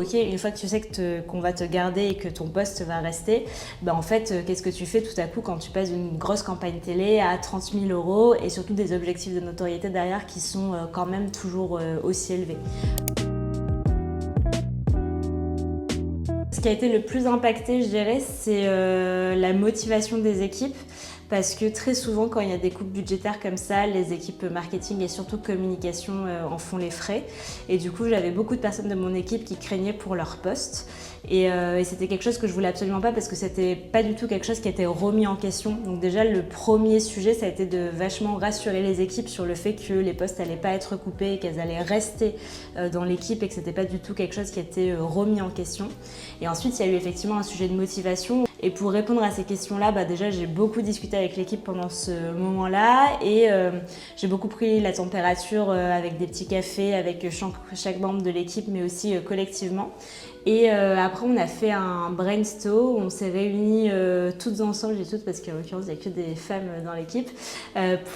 Ok, une fois que tu sais qu'on va te garder et que ton poste va rester, en fait, qu'est-ce que tu fais tout à coup quand tu passes d'une grosse campagne télé à 30 000 € et surtout des objectifs de notoriété derrière qui sont quand même toujours aussi élevés. Ce qui a été le plus impacté, je dirais, c'est la motivation des équipes. Parce que très souvent, quand il y a des coupes budgétaires comme ça, les équipes marketing et surtout communication en font les frais. Et du coup, j'avais beaucoup de personnes de mon équipe qui craignaient pour leur poste. Et c'était quelque chose que je voulais absolument pas parce que c'était pas du tout quelque chose qui était remis en question. Donc déjà, le premier sujet, ça a été de vachement rassurer les équipes sur le fait que les postes n'allaient pas être coupés, qu'elles allaient rester dans l'équipe et que c'était pas du tout quelque chose qui était remis en question. Et ensuite, il y a eu effectivement un sujet de motivation. Et pour répondre à ces questions-là, déjà j'ai beaucoup discuté avec l'équipe pendant ce moment-là et j'ai beaucoup pris la température avec des petits cafés avec chaque membre de l'équipe, mais aussi collectivement. Et après, on a fait un brainstorm, on s'est réunis toutes ensemble, j'ai toutes parce qu'en l'occurrence, il n'y a que des femmes dans l'équipe,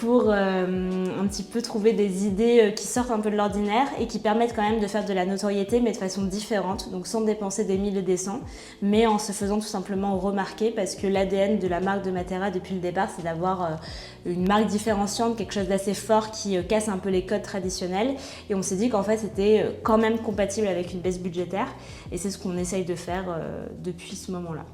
pour un petit peu trouver des idées qui sortent un peu de l'ordinaire et qui permettent quand même de faire de la notoriété, mais de façon différente, donc sans dépenser des 1000 et des cents, mais en se faisant tout simplement remarquer, parce que l'ADN de la marque de Matera depuis le départ, c'est d'avoir une marque différenciante, quelque chose d'assez fort qui casse un peu les codes traditionnels. Et on s'est dit qu'en fait, c'était quand même compatible avec une baisse budgétaire. Et c'est ce qu'on essaye de faire depuis ce moment-là.